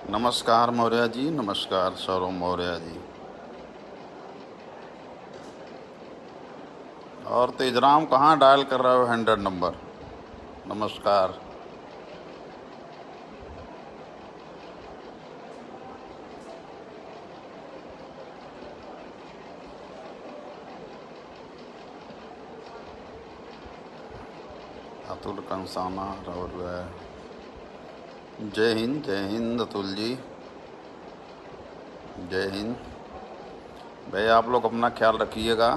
नमस्कार मौर्य जी, नमस्कार सौरभ मौर्य जी। और तेजराम कहाँ डायल कर रहे हो 100 नंबर? नमस्कार। अतुल कंसाना राहुल जय हिंद अतुल जी, जय हिंद। भाई आप लोग अपना ख्याल रखिएगा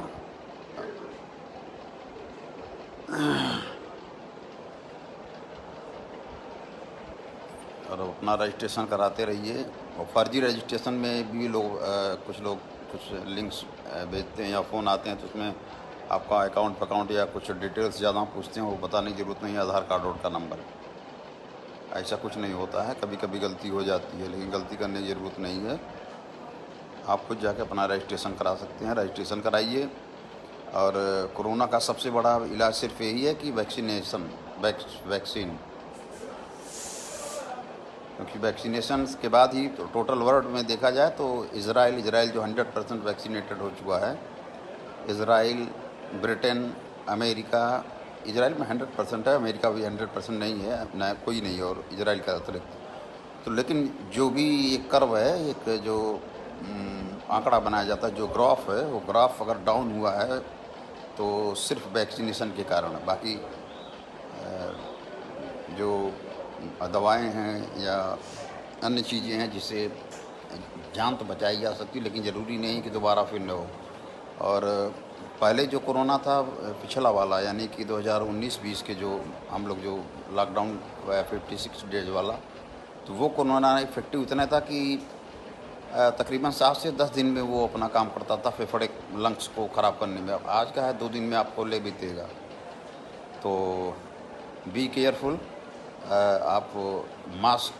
और अपना रजिस्ट्रेशन कराते रहिए। और फर्जी रजिस्ट्रेशन में भी लोग कुछ लिंक्स भेजते हैं या फ़ोन आते हैं, तो उसमें आपका अकाउंट या कुछ डिटेल्स ज़्यादा पूछते हैं, वो बताने की ज़रूरत नहीं है, आधार कार्ड वोट का नंबर। ऐसा कुछ नहीं होता है, कभी कभी गलती हो जाती है, लेकिन गलती करने की ज़रूरत नहीं है। आप खुद जाके अपना रजिस्ट्रेशन करा सकते हैं, रजिस्ट्रेशन कराइए। और कोरोना का सबसे बड़ा इलाज सिर्फ यही है कि वैक्सीन, क्योंकि वैक्सीनेशन के बाद ही तो टोटल वर्ल्ड में देखा जाए तो इजराइल जो 100% वैक्सीनेटेड हो चुका है, इजराइल, ब्रिटेन, अमेरिका। इजराइल में 100% है, अमेरिका भी 100% नहीं है, ना कोई नहीं है और इजराइल का अतिरिक्त। तो लेकिन जो भी एक कर्व है, एक जो आंकड़ा बनाया जाता है, जो ग्राफ है, वो ग्राफ अगर डाउन हुआ है तो सिर्फ वैक्सीनेशन के कारण है। बाकी जो दवाएं हैं या अन्य चीज़ें हैं जिससे जान तो बचाई जा सकती, लेकिन ज़रूरी नहीं कि दोबारा फिर न हो। और पहले जो कोरोना था पिछला वाला, यानी कि 2019-20 के जो हम लोग जो लॉकडाउन 56 डेज वाला, तो वो कोरोना इफेक्टिव इतना था कि तकरीबन 7 से 10 दिन में वो अपना काम करता था फेफड़े लंग्स को ख़राब करने में। अब आज का है 2 दिन में आपको ले बीतेगा। तो बी केयरफुल, आप मास्क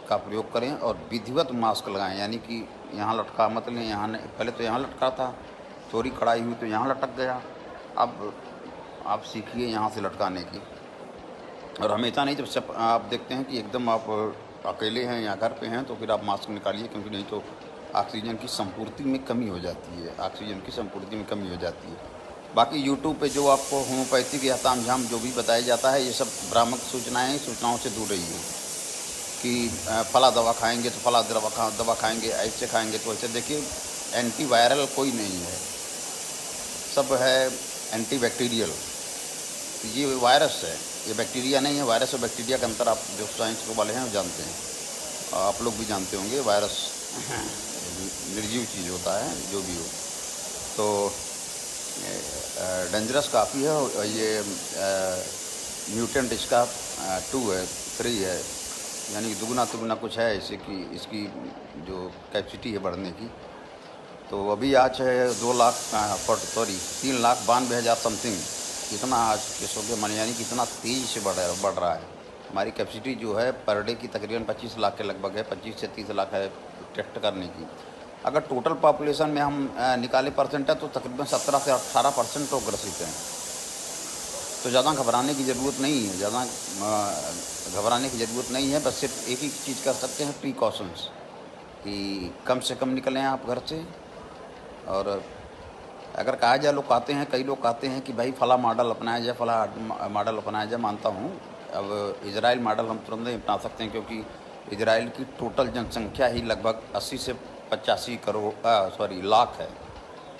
का प्रयोग करें और विधिवत मास्क लगाएं, यानी कि यहाँ लटका मत लें। यहाँ पहले तो यहाँ लटका था, चोरी कढ़ाई हुई तो यहाँ लटक गया। अब आप सीखिए यहाँ से लटकाने की। और हमेशा नहीं, जब आप देखते हैं कि एकदम आप अकेले हैं या घर पे हैं, तो फिर आप मास्क निकालिए, क्योंकि नहीं तो ऑक्सीजन की संपूर्ति में कमी हो जाती है, ऑक्सीजन की संपूर्ति में कमी हो जाती है। बाकी यूट्यूब पे जो आपको होम्योपैथिक या तामझाम जो भी बताया जाता है, ये सब भ्रामक सूचनाएं हैं। सूचनाओं से दूर रहिए कि फला दवा खाएंगे तो फला दवा खाएंगे, ऐसे खाएंगे तो ऐसे। देखिए, एंटीवायरल कोई नहीं है, सब है एंटीबैक्टीरियल। ये वायरस है, ये बैक्टीरिया नहीं है। वायरस और बैक्टीरिया का अंतर आप जो साइंस वाले हैं वो जानते हैं, आप लोग भी जानते होंगे। वायरस निर्जीव चीज़ होता है, जो भी हो, तो डेंजरस काफ़ी है। और ये म्यूटेंट इसका 2 है, 3 है, यानी कि दुगना तिगुना कुछ है इससे, कि इसकी जो कैपेसिटी है बढ़ने की। तो अभी आज है 3,92,000 समथिंग, इतना आज केसों के मन, यानी कि इतना तेज़ी से बढ़ रहा है। हमारी कैपेसिटी जो है पर डे की तकरीबन 25 लाख के लगभग है, 25 से 30 लाख है टेस्ट करने की। अगर टोटल पॉपुलेशन में हम निकाले परसेंट है तो तकरीबन 17 से 18% लोग ग्रसित हैं। तो ज़्यादा घबराने की ज़रूरत नहीं है, घबराने की ज़रूरत नहीं है। बस सिर्फ एक ही चीज़ कर सकते हैं, प्रिकॉशंस, कि कम से कम निकलें आप घर से। और अगर कहा जाए, लोग कहते हैं, कई लोग कहते हैं कि भाई फला मॉडल अपनाया जाए, फला मॉडल अपनाया जाए। मानता हूँ, अब इजराइल मॉडल हम तुरंत नहीं अपना सकते हैं, क्योंकि इजराइल की टोटल जनसंख्या ही लगभग 80 से 85 लाख है,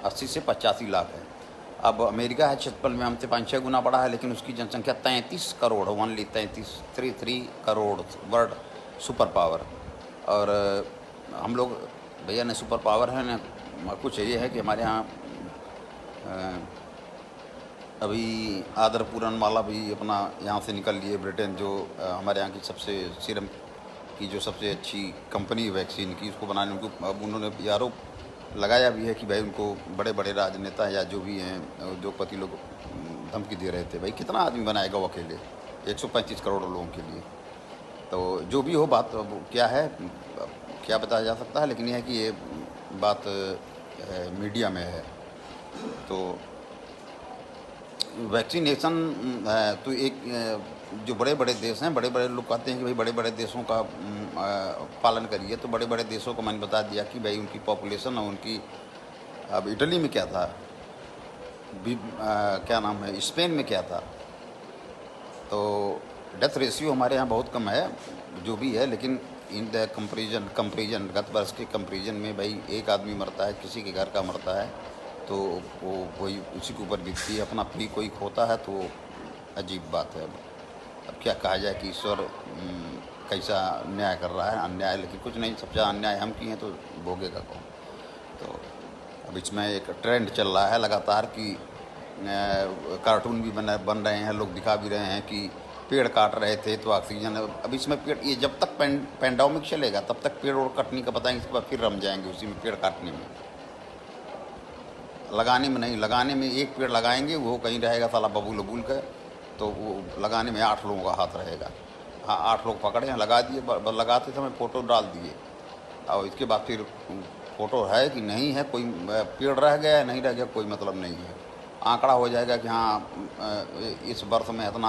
80 से 85 लाख है। अब अमेरिका है क्षेत्रफल में हमसे 5-6 गुना बड़ा है, लेकिन उसकी जनसंख्या 33 crore, only 33 crore, world super power. और हम लोग भैया ने सुपर पावर है ना, कुछ ये है कि हमारे यहाँ अभी आदर पूरनमाला भी अपना यहाँ से निकल लिए। ब्रिटेन जो हमारे यहाँ की सबसे सीरम की जो सबसे अच्छी कंपनी वैक्सीन की, उसको बनाने उनको, अब उन्होंने आरोप लगाया भी है कि भाई उनको बड़े बड़े राजनेता या जो भी हैं उद्योगपति लोग धमकी दे रहे थे। भाई कितना आदमी बनाएगा वो अकेले 135 करोड़ लोगों के लिए। तो जो भी हो, बात क्या है, क्या बताया जा सकता है, लेकिन यह है कि ये बात मीडिया में है। तो वैक्सीनेशन तो एक जो बड़े बड़े देश हैं, बड़े बड़े लोग कहते हैं कि भाई बड़े बड़े देशों का पालन करिए, तो बड़े बड़े देशों को मैंने बता दिया कि भाई उनकी पॉपुलेशन और उनकी, अब इटली में क्या था, क्या नाम है, स्पेन में क्या था, तो डेथ रेशियो हमारे यहाँ बहुत कम है जो भी है, लेकिन इन द कंपेरिजन गत वर्ष के कंपेरिजन में भाई एक आदमी मरता है, किसी के घर का मरता है, तो वो कोई उसी के ऊपर बीतती है, अपना फ्री कोई खोता है, तो अजीब बात है। अब क्या कहा जाए कि ईश्वर कैसा न्याय कर रहा है, अन्याय, लेकिन कुछ नहीं, सबसे अन्याय हम किए हैं तो भोगेगा कौन। तो अब इसमें एक ट्रेंड चल रहा है लगातार कि कार्टून भी बन रहे हैं, लोग दिखा भी रहे हैं कि पेड़ काट रहे थे तो ऑक्सीजन, अब इसमें पेड़, ये जब तक पेंडेमिक चलेगा तब तक पेड़ और कटने का बताएंगे, इसके बाद फिर रम जाएंगे उसी में, पेड़ काटने में, लगाने में नहीं। लगाने में एक पेड़ लगाएंगे, वो कहीं रहेगा साला बबूल बबूल का, तो वो लगाने में 8 लोगों का हाथ रहेगा। हाँ, 8 लोग पकड़े हैं, लगा दिए, लगाते समय फ़ोटो डाल दिए, और इसके बाद फिर फ़ोटो है कि नहीं है, कोई पेड़ रह गया है नहीं रह गया, कोई मतलब नहीं है। आंकड़ा हो जाएगा कि हाँ इस वर्ष में इतना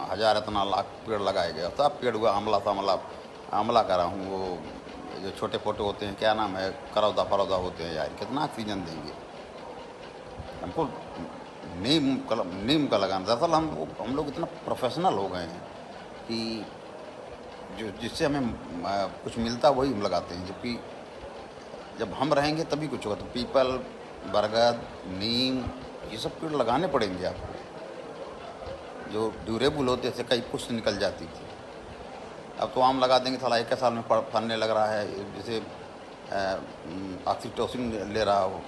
हज़ार इतना लाख पेड़ लगाए गए, सब पेड़ हुआ, आंवला करा हूँ, वो जो छोटे फोटे होते हैं, क्या नाम है, करौदा फरौदा होते हैं यार, कितना ऑक्सीजन देंगे हमको। नीम का लगाना, दरअसल हम लोग इतना प्रोफेशनल हो गए हैं कि जो जिससे हमें कुछ मिलता वही हम लगाते हैं, जबकि जब हम रहेंगे तभी कुछ होगा। तो पीपल, बरगद, नीम, ये सब पेड़ लगाने पड़ेंगे आपको, जो ड्यूरेबल होते थे, कई पुष्ट निकल जाती थी। अब तो आम लगा देंगे, साला 1 साल में फलने लग रहा है, जैसे ऑक्सीटोसिन ले रहा हो।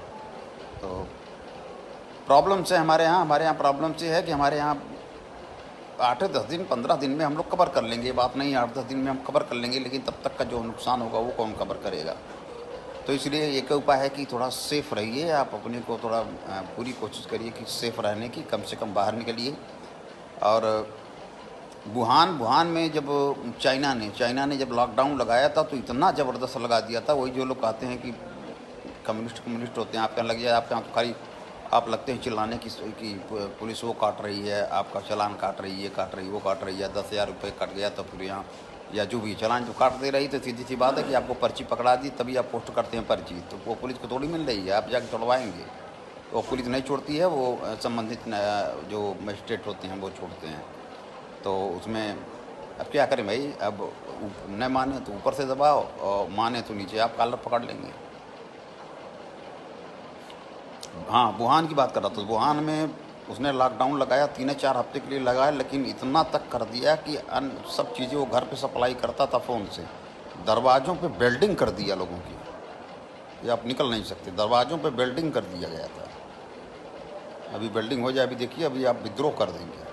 तो प्रॉब्लम से हमारे यहाँ प्रॉब्लम से है कि हमारे यहाँ 8-10 दिन 15 दिन में हम लोग कवर कर लेंगे, ये बात नहीं 8-10 दिन में हम कवर कर लेंगे, लेकिन तब तक का जो नुकसान होगा वो कौन कवर करेगा। तो इसलिए एक उपाय है कि थोड़ा सेफ़ रहिए, आप अपने को थोड़ा पूरी कोशिश करिए कि सेफ़ रहने की, कम से कम बाहर निकलिए। और वुहान में जब चाइना ने जब लॉकडाउन लगाया था तो इतना ज़बरदस्त लगा दिया था, वही जो लोग कहते हैं कि कम्युनिस्ट होते हैं, आपके यहाँ लग जाए, आपके यहाँ तो खाली आप लगते हैं चिल्लाने की पुलिस वो काट रही है, आपका चालान काट रही है, काट रही, वो काट रही है, 10,000 रुपये कट गया तो फिर यहाँ, या जो भी चालान जो काट दे रही, तो सीधी सी बात है कि आपको पर्ची पकड़ा दी, तभी आप पोस्ट करते हैं पर्ची, तो वो पुलिस को थोड़ी मिल रही है, आप जाके छोड़वाएंगे, तो पुलिस नहीं छोड़ती है, वो संबंधित जो मजिस्ट्रेट होते हैं वो छोड़ते हैं। तो उसमें अब क्या करें भाई, अब न माने तो ऊपर से दबाओ, और माने तो नीचे आप कॉलर पकड़ लेंगे। हाँ, वुहान की बात कर रहा था, वुहान में उसने लॉकडाउन लगाया, 3-4 हफ्ते के लिए लगाया, लेकिन इतना तक कर दिया कि अन्य सब चीज़ें वो घर पे सप्लाई करता था फ़ोन से, दरवाज़ों पे बेल्डिंग कर दिया लोगों की, ये आप निकल नहीं सकते, दरवाज़ों पे बेल्डिंग कर दिया गया था। अभी बेल्डिंग हो जाए, अभी देखिए, अभी आप विद्रोह कर देंगे।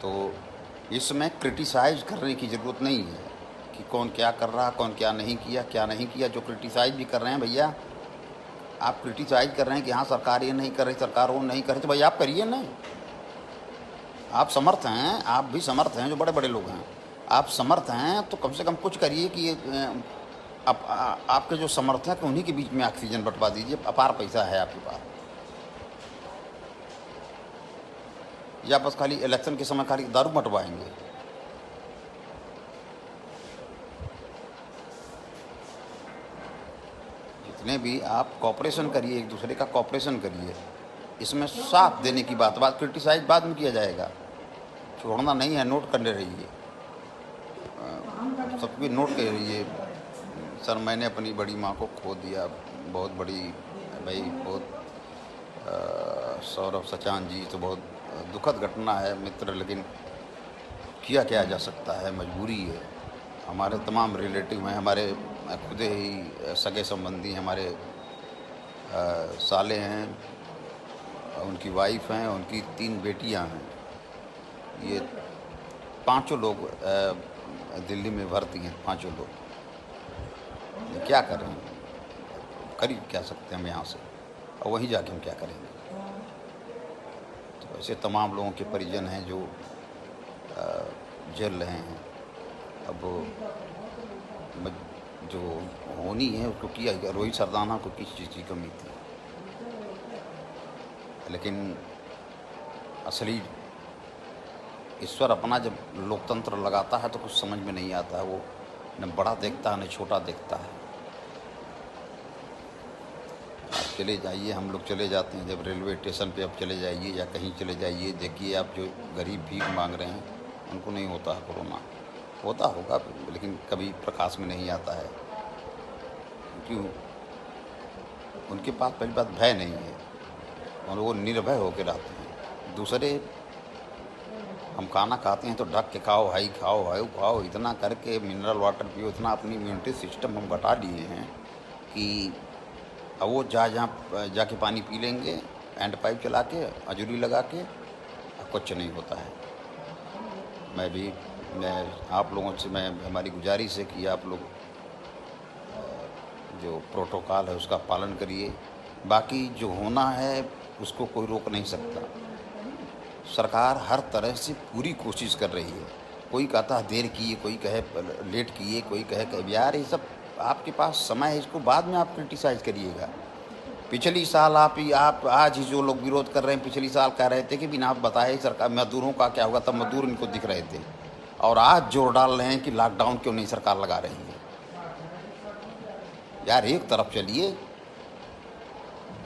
तो इसमें क्रिटिसाइज़ करने की ज़रूरत नहीं है कि कौन क्या कर रहा, कौन क्या नहीं किया। जो क्रिटिसाइज़ भी कर रहे हैं भैया, आप क्रिटिसाइज़ कर रहे हैं कि हाँ सरकार ये नहीं कर रही, सरकार वो नहीं कर रही, तो भाई आप करिए ना। आप समर्थ हैं, आप भी समर्थ हैं, जो बड़े बड़े लोग हैं, आप समर्थ हैं तो कम से कम कुछ करिए कि आपके जो समर्थ हैं, उन्हीं के बीच में ऑक्सीजन बंटवा दीजिए, अपार पैसा है आपके पास। या बस खाली इलेक्शन के समय खाली दारू बंटवाएंगे। जितने भी आप कॉपरेशन करिए, एक दूसरे का कॉपरेशन करिए, इसमें साथ देने की बात क्रिटिसाइज बाद में किया जाएगा, छोड़ना नहीं है, नोट करने रहिए, सबकी नोट कर रहिए। सर मैंने अपनी बड़ी माँ को खो दिया, बहुत बड़ी भाई, बहुत सौरभ सचान जी, तो बहुत दुखद घटना है मित्र, लेकिन किया क्या जा सकता है, मजबूरी है। हमारे तमाम रिलेटिव हैं, हमारे खुद ही सगे संबंधी, हमारे साले हैं, उनकी वाइफ हैं, उनकी 3 बेटियां हैं, ये 5 लोग दिल्ली में भर्ती हैं, 5 लोग। क्या करें, कर क्या सकते हैं हम यहाँ से, और वहीं जाके हम क्या करेंगे। तो ऐसे तमाम लोगों के परिजन हैं जो झेल रहे हैं। अब जो होनी है उसको किया, रोहित सरदाना को किस चीज़ की कमी थी। लेकिन असली ईश्वर अपना जब लोकतंत्र लगाता है तो कुछ समझ में नहीं आता है। वो न बड़ा देखता है न छोटा देखता है। आप चले जाइए, हम लोग चले जाते हैं जब रेलवे स्टेशन पे, अब चले जाइए या कहीं चले जाइए, देखिए आप जो गरीब भीख मांग रहे हैं उनको नहीं होता है कोरोना। होता होगा लेकिन कभी प्रकाश में नहीं आता है, क्योंकि उनके पास पहली बात भय नहीं है और वो निर्भय होकर रहते हैं। दूसरे, हम खाना खाते हैं तो ढक के खाओ, हाई खाओ, हाई खाओ, इतना करके मिनरल वाटर पियो, इतना अपनी इम्यूनिटी सिस्टम हम घटा लिए हैं कि अब वो जहाँ जाके पानी पी लेंगे हैंड पाइप चला के, अजूरी लगा के, कुछ नहीं होता है। मैं आप लोगों से हमारी गुजारिश है कि आप लोग जो प्रोटोकॉल है उसका पालन करिए। बाकी जो होना है उसको कोई रोक नहीं सकता। सरकार हर तरह से पूरी कोशिश कर रही है। कोई कहता है देर किए, कोई कहे लेट किए, कोई कहे यार ये सब आपके पास समय है, इसको बाद में आप क्रिटिसाइज़ करिएगा। पिछली साल आप आज ही जो लोग विरोध कर रहे हैं, पिछली साल कह रहे थे कि बिना बताए सरकार मजदूरों का क्या होगा, तब मजदूर इनको दिख रहे थे, और आज जोर डाल रहे हैं कि लॉकडाउन क्यों नहीं सरकार लगा रही है। यार एक तरफ चलिए,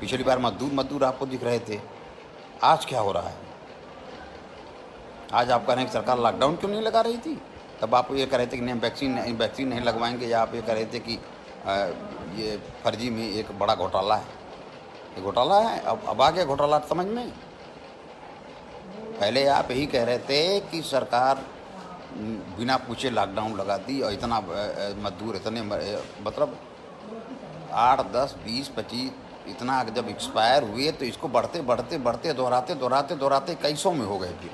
पिछली बार मजदूर आपको दिख रहे थे, आज क्या हो रहा है? आज आप कह रहे हैं कि सरकार लॉकडाउन क्यों नहीं लगा रही थी, तब आप ये कह रहे थे कि नहीं वैक्सीन नहीं लगवाएंगे, या आप ये कह रहे थे कि ये फर्जी में एक बड़ा घोटाला है। ये घोटाला है, अब आ गया घोटाला समझ में। पहले आप यही कह रहे थे कि सरकार बिना पूछे लॉकडाउन लगा दी और इतना मजदूर इतने मतलब 8, 10, 20, 25 इतना जब एक्सपायर हुए तो इसको बढ़ते दोहराते कई सौ में हो गए। फिर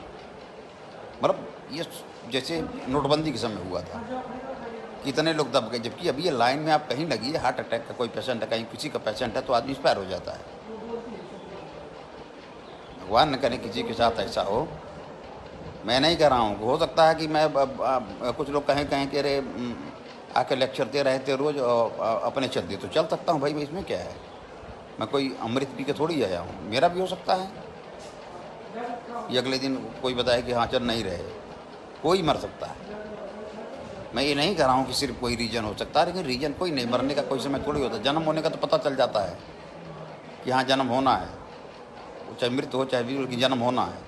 मतलब ये जैसे नोटबंदी के समय हुआ था, कितने लोग दब गए, जबकि अभी ये लाइन में आप कहीं लगी है, हार्ट अटैक का कोई पेशेंट है, कहीं किसी का पेशेंट है, तो आदमी एक्सपायर हो जाता है। भगवान न करे किसी के साथ ऐसा हो। मैं नहीं कह रहा हूँ, हो सकता है कि मैं कुछ लोग कहें कि अरे आके लेक्चर दे रहे थे रोज़ और अपने चल दिए, तो चल सकता हूँ भाई, मैं इसमें क्या है, मैं कोई अमृत पी के थोड़ी आया हूँ, मेरा भी हो सकता है ये अगले दिन कोई बताए कि हाँ चल नहीं रहे, कोई मर सकता है। मैं ये नहीं कह रहा हूँ कि सिर्फ कोई रीजन हो सकता है, लेकिन रीजन कोई नहीं, मरने का कोई समय थोड़ी होता। जन्म होने का तो पता चल जाता है कि हाँ जन्म होना है, चाहे मृत्यु हो चाहे भी, जन्म होना है,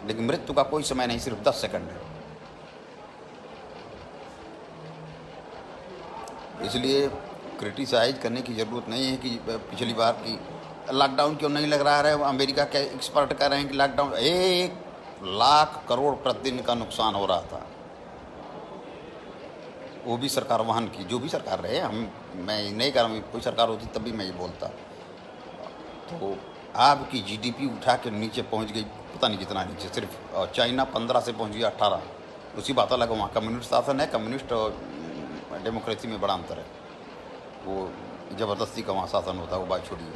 लेकिन मृत्यु का कोई समय नहीं, सिर्फ 10 सेकंड है। इसलिए क्रिटिसाइज करने की ज़रूरत नहीं है कि पिछली बार की लॉकडाउन क्यों नहीं लग रहा है। अमेरिका के एक्सपर्ट कह रहे हैं कि लॉकडाउन 1 लाख करोड़ प्रतिदिन का नुकसान हो रहा था, वो भी सरकार वहन की, जो भी सरकार रहे। मैं नहीं कह रहा हूँ, कोई सरकार होती तब भी मैं ये बोलता। तो आपकी जीडीपी उठा के नीचे पहुंच गई, पता नहीं कितना नीचे, सिर्फ चाइना 15 से पहुंच गया 18। उसी बात अलग, वहाँ कम्युनिस्ट शासन है, कम्युनिस्ट और डेमोक्रेसी में बड़ा अंतर है। वो ज़बरदस्ती का वहाँ शासन होता है, वो बात छोड़िए।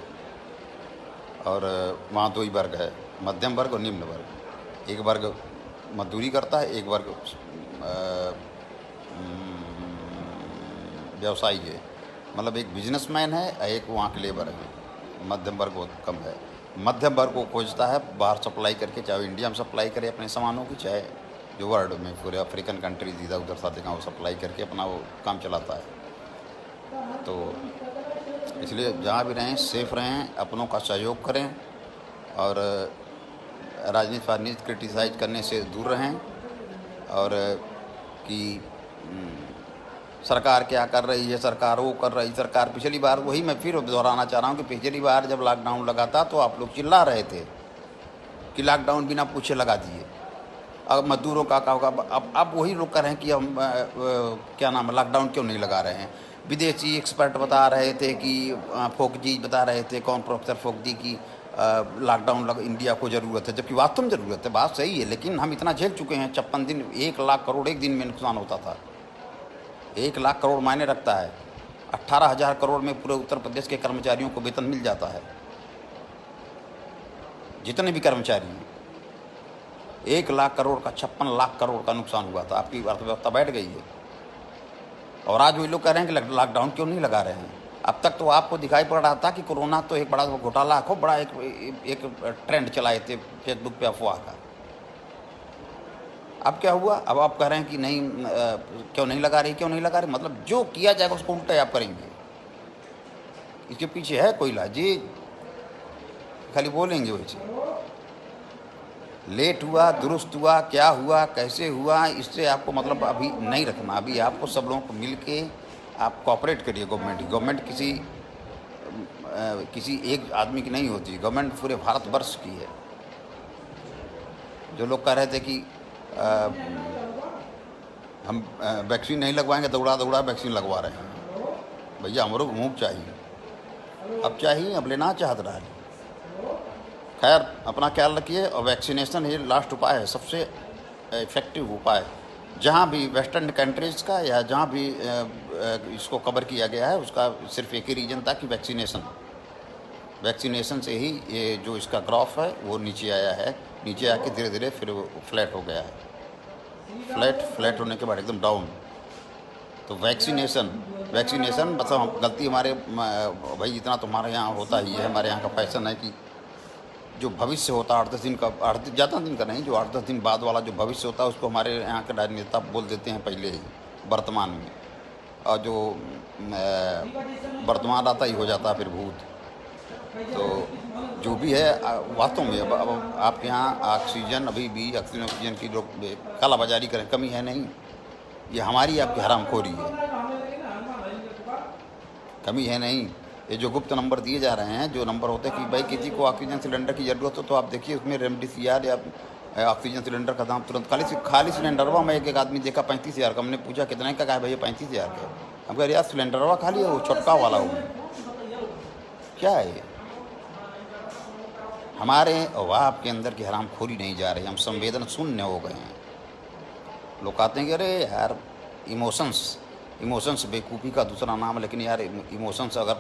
और वहाँ 2 ही वर्ग है, मध्यम वर्ग और निम्न वर्ग। एक वर्ग मजदूरी करता है, एक वर्ग व्यवसायी है, मतलब एक बिजनेसमैन है, एक वहाँ के लेबर है। मध्यम वर्ग बहुत कम है। मध्यम वर्ग को खोजता है बाहर सप्लाई करके, चाहे इंडिया में सप्लाई करे अपने सामानों की, चाहे जो वर्ल्ड में पूरे अफ्रीकन कंट्रीज इधर उधर साथ जगह वो सप्लाई करके अपना वो काम चलाता है। तो इसलिए जहाँ भी रहें सेफ रहें, अपनों का सहयोग करें, और राजनीति क्रिटिसाइज करने से दूर रहें। और कि सरकार क्या कर रही है, सरकार वो कर रही, सरकार पिछली बार, वही मैं फिर दोहराना चाह रहा हूँ कि पिछली बार जब लॉकडाउन लगा था तो आप लोग चिल्ला रहे थे कि लॉकडाउन बिना पूछे लगा दिए। अब मजदूरों का क्या होगा? अब वही लोग कह रहे हैं कि हम क्या नाम है, लॉकडाउन क्यों नहीं लगा रहे हैं। विदेशी एक्सपर्ट बता रहे थे कि फोकजी बता रहे थे, कौन प्रोफेसर फोकजी की लॉकडाउन इंडिया को ज़रूरत है, जबकि वास्तव में ज़रूरत है, बात सही है। लेकिन हम इतना झेल चुके हैं, 56 दिन, 1 लाख करोड़ एक दिन में नुकसान होता था। 1 लाख करोड़ मायने रखता है। 18,000 करोड़ में पूरे उत्तर प्रदेश के कर्मचारियों को वेतन मिल जाता है, जितने भी कर्मचारी हैं। 1 लाख करोड़ का 56 लाख करोड़ का नुकसान हुआ था। आपकी अर्थव्यवस्था बैठ गई है। और आज वही लोग कह रहे हैं कि लॉकडाउन क्यों नहीं लगा रहे हैं। अब तक तो आपको दिखाई पड़ रहा था कि कोरोना तो एक बड़ा घोटाला, खूब बड़ा एक ट्रेंड चलाए थे फेसबुक पे अफवाह का। अब क्या हुआ? अब आप कह रहे हैं कि नहीं, क्यों नहीं लगा रही, क्यों नहीं लगा रही? मतलब जो किया जाएगा उसको उल्टा आप करेंगे। इसके पीछे है कोई इलाज? जी खाली बोलेंगे वैसे। लेट हुआ, दुरुस्त हुआ, क्या हुआ, कैसे हुआ, इससे आपको मतलब अभी नहीं रखना। अभी आपको सब लोगों को मिल के आप कोऑपरेट करिए। गवर्नमेंट किसी एक आदमी की नहीं होती, गवर्नमेंट पूरे भारतवर्ष की है। जो लोग कह रहे थे कि हम वैक्सीन नहीं लगवाएंगे, दौड़ा दौड़ा वैक्सीन लगवा रहे हैं। भैया हमरो को मुँह चाहिए, अब चाहिए, अब लेना चाहत रहा है। खैर अपना ख्याल रखिए, और वैक्सीनेशन ही लास्ट उपाय है, सबसे इफ़ेक्टिव उपाय। जहाँ भी वेस्टर्न कंट्रीज़ का या जहाँ भी इसको कवर किया गया है, उसका सिर्फ एक ही रीज़न था कि वैक्सीनेशन से ही ये जो इसका ग्राफ है वो नीचे आया है। नीचे आके धीरे धीरे फिर वो फ्लैट हो गया है। फ्लैट होने के बाद एकदम डाउन। तो वैक्सीनेशन बस गलती हमारे भाई, इतना तो हमारे यहाँ होता ही है। हमारे यहाँ का फैशन है कि जो भविष्य होता है 8-10 दिन का, ज़्यादा दिन का नहीं, जो 8-10 दिन बाद वाला जो भविष्य होता है उसको हमारे यहाँ के राजनेता बोल देते हैं पहले ही वर्तमान में, और जो वर्तमान आता ही हो जाता है फिर भूत। तो जो भी है वास्तव में अब आपके यहाँ ऑक्सीजन अभी भी ऑक्सीजन की लोग कालाबाजारी करें, कमी है नहीं। ये हमारी आपकी हरामखोरी है, कमी है नहीं। ये जो गुप्त नंबर दिए जा रहे हैं, जो नंबर होते हैं कि भाई किसी को ऑक्सीजन सिलेंडर की ज़रूरत हो तो आप देखिए उसमें रेमडेसिविर या ऑक्सीजन सिलेंडर का दाम तुरंत खाली सिलेंडरवा में एक आदमी देखा 35,000 का। हमने पूछा कितने का? कहा भैया 35,000 का। हम कह रहे यार सिलेंडरवा खाली हो, छोटका वाला हो, क्या है? हमारे वाप के अंदर की हरामखोरी नहीं जा रही, हम संवेदन शून्य हो गए हैं। लोग कहते हैं कि अरे यार इमोशंस बेवकूफ़ी का दूसरा नाम है। लेकिन यार इमोशंस अगर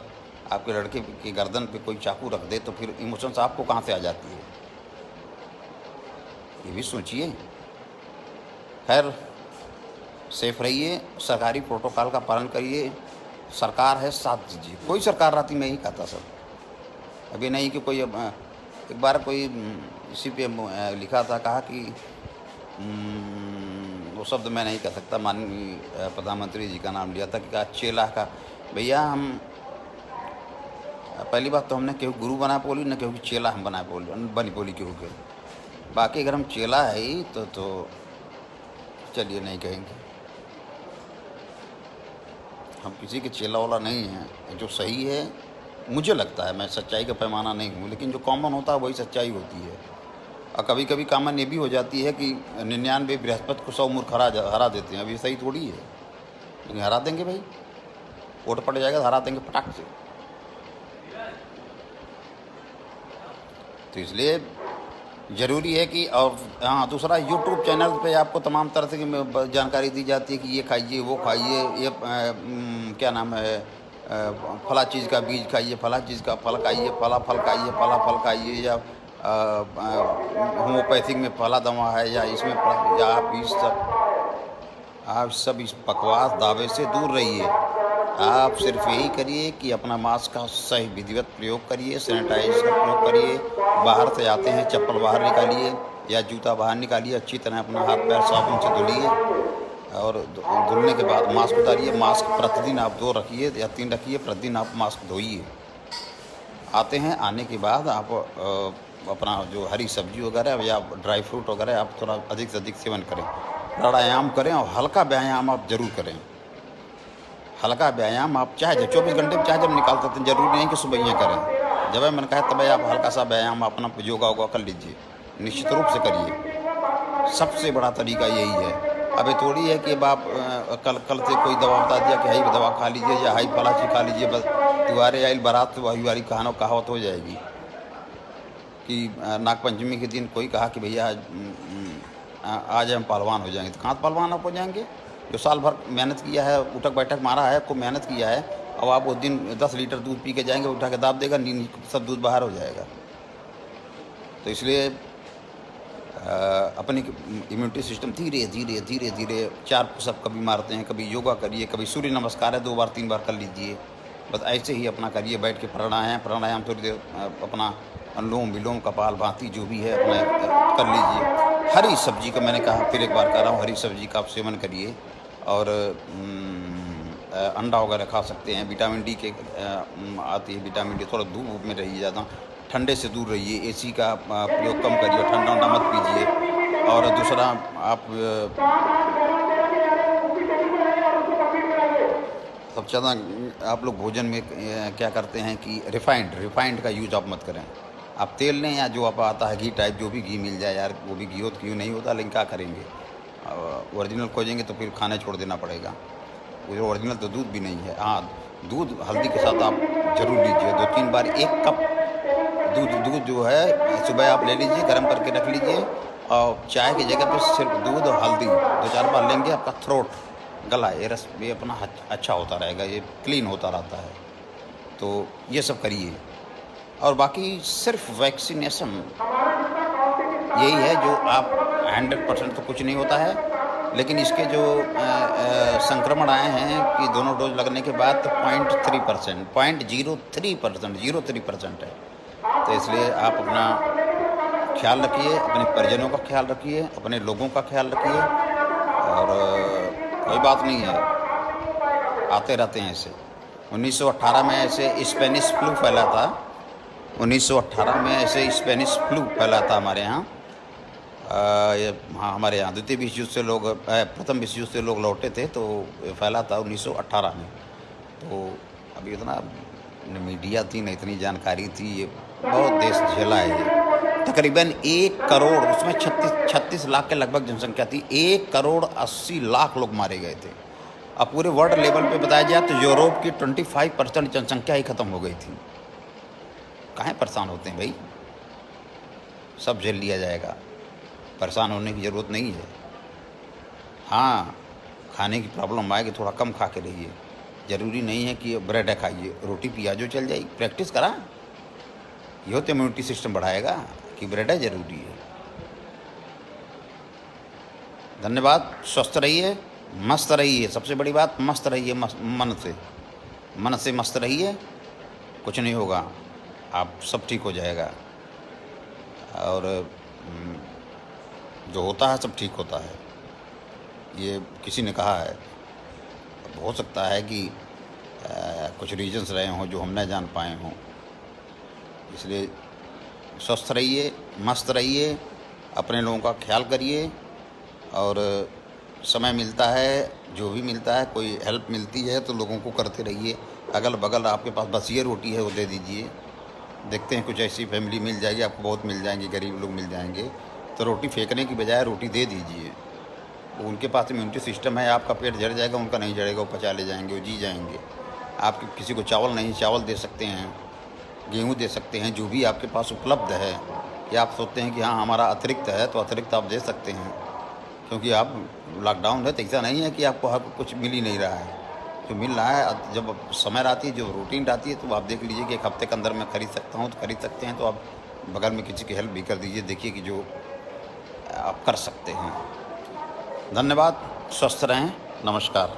आपके लड़के की गर्दन पे कोई चाकू रख दे तो फिर इमोशंस आपको कहाँ से आ जाती है, ये भी सोचिए। खैर सेफ रहिए, सरकारी प्रोटोकॉल का पालन करिए। सरकार है, साथ दीजिए। कोई सरकार रहती मैं ही कहता सर, अभी नहीं कि कोई एक बार कोई इसी पे लिखा था, कहा कि वो शब्द मैं नहीं कह सकता, माननीय प्रधानमंत्री जी का नाम लिया था कि कहा चेला का। भैया हम पहली बात तो हमने केहू गुरु बना बोली, न केहू चेला हम बनी बोली केहू के। बाकी अगर हम चेला है ही तो चलिए नहीं कहेंगे, हम किसी के चेला वाला नहीं हैं। जो सही है मुझे लगता है, मैं सच्चाई का पैमाना नहीं हूँ, लेकिन जो कॉमन होता है वही सच्चाई होती है। और कभी कभी कॉमन ये भी हो जाती है कि 99 बृहस्पति को 100 मूर्ख हरा देते हैं। अभी सही थोड़ी है, लेकिन हरा देंगे भाई, वोट पड़ जाएगा तो हरा देंगे फटाक से। तो इसलिए ज़रूरी है कि, और हाँ दूसरा यूट्यूब चैनल पे आपको तमाम तरह से जानकारी दी जाती है कि ये खाइए, वो खाइए, ये क्या नाम है, फला चीज़ का बीज खाइए, फला चीज़ का फल खाइए, फला फल खाइए, फला फल खाइए, या होम्योपैथिक में फला दवा है, या इसमें या आप सब इस बकवास दावे से दूर रहिए। आप सिर्फ यही करिए कि अपना मास्क का सही विधिवत प्रयोग करिए, सैनिटाइजर का प्रयोग करिए। बाहर से आते हैं चप्पल बाहर निकालिए या जूता बाहर निकालिए, अच्छी तरह अपना हाथ पैर साबुन से धुलिए, और धुलने के बाद मास्क उतारिए। मास्क प्रतिदिन आप 2 रखिए या 3 रखिए, प्रतिदिन आप मास्क धोइए। आते हैं, आने के बाद आप अपना जो हरी सब्जी वगैरह या ड्राई फ्रूट वगैरह आप थोड़ा अधिक से अधिक सेवन करें। प्राणायाम करें, और हल्का व्यायाम आप ज़रूर करें। हल्का व्यायाम आप चाहे 24 घंटे में चाहे जब निकाल सकते हैं, जरूरी नहीं कि सुबह ही करें। जब मैंने कहा तब आप हल्का सा व्यायाम अपना योगा वोगा कर लीजिए, निश्चित रूप से करिए। सबसे बड़ा तरीका यही है। अब ये थोड़ी है कि अब आप कल से कोई दवा बता दिया कि हाई दवा खा लीजिए या हाई फला चीज खा लीजिए, बस तिवारे आइल बारात वही वाली कहावत हो जाएगी। कि नागपंचमी के दिन कोई कहा कि भैया आज हम पहलवान हो जाएंगे, तो कहाँ पहलवान आप हो जाएंगे? जो साल भर मेहनत किया है, उठक बैठक मारा है, खूब मेहनत किया है, अब आप उस दिन 10 लीटर दूध पी के जाएंगे, उठा के दाब देगा, सब दूध बाहर हो जाएगा। तो इसलिए अपनी इम्यूनिटी सिस्टम धीरे धीरे धीरे धीरे 4 पुशअप कभी मारते हैं, कभी योगा करिए, कभी सूर्य नमस्कार है 2 बार 3 बार कर लीजिए। बस ऐसे ही अपना करिए, बैठ के प्राणायाम थोड़ी देर अपना अनुलोम विलोम कपाल भाती जो भी है अपना कर लीजिए। हरी सब्जी का मैंने कहा, फिर एक बार कह रहा हूँ, हरी सब्जी का आप सेवन करिए। और अंडा वगैरह खा सकते हैं। विटामिन डी के आती है विटामिन डी। थोड़ा धूप में रहिए, ज़्यादा ठंडे से दूर रहिए, एसी का प्रयोग कम करिए, ठंडा वंडा मत पीजिए। और दूसरा आप सबसे ज़्यादा आप लोग भोजन में क्या करते हैं कि रिफाइंड का यूज़ आप मत करें। आप तेल लें या जो आप आता है घी टाइप, जो भी घी मिल जाए यार, वो भी घी हो तो क्यों नहीं होता, लेकिन क्या करेंगे, ओरिजिनल खोजेंगे तो फिर खाना छोड़ देना पड़ेगा। वो ओरिजिनल तो दूध भी नहीं है। हाँ, दूध हल्दी के साथ आप ज़रूर लीजिए, 2-3 बार 1 कप दूध जो है सुबह आप ले लीजिए, गर्म करके रख लीजिए। और चाय की जगह पे सिर्फ दूध और हल्दी 2-4 बार लेंगे, आपका थ्रोट गला ये रस ये अपना अच्छा होता रहेगा, ये क्लीन होता रहता है। तो ये सब करिए। और बाकी सिर्फ वैक्सीनेशन यही है जो आप 100% तो कुछ नहीं होता है, लेकिन इसके जो संक्रमण आए हैं कि दोनों डोज लगने के बाद तो 0.03% है। तो इसलिए आप अपना ख्याल रखिए, अपने परिजनों का ख्याल रखिए, अपने लोगों का ख्याल रखिए। और कोई बात नहीं है, आते रहते हैं ऐसे। 1918 में ऐसे स्पेनिश फ्लू फैला था। 1918 में ऐसे स्पेनिश फ्लू फैला था हमारे यहाँ। हाँ, हमारे यहाँ द्वितीय विश्व युद्ध से लोग प्रथम विश्व युद्ध से लोग लौटे थे, तो फैला था 1918 में। तो अभी इतना मीडिया थी, न इतनी जानकारी थी, ये बहुत देश झेला है ये। तकरीबन 1 करोड़, उसमें 36 लाख के लगभग जनसंख्या थी। 1,80,00,000 लोग मारे गए थे। अब पूरे वर्ल्ड लेवल पे बताया जाए तो यूरोप की 25% जनसंख्या ही ख़त्म हो गई थी। काहे परेशान होते हैं भाई, सब झेल लिया जाएगा, परेशान होने की ज़रूरत नहीं है। हाँ, खाने की प्रॉब्लम आएगी, थोड़ा कम खा के रहिए। ज़रूरी नहीं है कि ब्रेड है खाइए, रोटी प्याजो चल जाएगी, प्रैक्टिस करा, ये तो इम्यूनिटी सिस्टम बढ़ाएगा कि ब्रेड है ज़रूरी है। धन्यवाद। स्वस्थ रहिए, मस्त रहिए, सबसे बड़ी बात मस्त रहिए, मन से मस्त रहिए, कुछ नहीं होगा, आप सब ठीक हो जाएगा। और जो होता है सब ठीक होता है, ये किसी ने कहा है। हो सकता है कि कुछ रीजन्स रहे हों जो हम न जान पाए हों। इसलिए स्वस्थ रहिए, मस्त रहिए, अपने लोगों का ख्याल करिए। और समय मिलता है, जो भी मिलता है, कोई हेल्प मिलती है तो लोगों को करते रहिए। अगल बगल आपके पास बस ये रोटी है वो दे दीजिए। देखते हैं कुछ ऐसी फैमिली मिल जाएगी, आपको बहुत मिल जाएंगे, गरीब लोग मिल जाएंगे, तो रोटी फेंकने की बजाय रोटी दे दीजिए। उनके पास इम्यूनिटी सिस्टम है, आपका पेट जड़ जाएगा, उनका नहीं जड़ेगा, वो पचा ले जाएंगे, वो जी जाएंगे। आप किसी को चावल नहीं, चावल दे सकते हैं, गेहूँ दे सकते हैं, जो भी आपके पास उपलब्ध है। या आप सोचते हैं कि हाँ हमारा अतिरिक्त है, तो अतिरिक्त आप दे सकते हैं, क्योंकि आप लॉकडाउन है तो ऐसा नहीं है कि आपको हर कुछ मिल ही नहीं रहा है। जो मिल रहा है, जब समय आती है, जो रूटीन आती है, तो आप देख लीजिए कि 1 हफ्ते के अंदर मैं खरीद सकता हूँ, तो खरीद सकते हैं। तो आप बगल में किसी की हेल्प भी कर दीजिए, देखिए कि जो आप कर सकते हैं। धन्यवाद। स्वस्थ रहें। नमस्कार।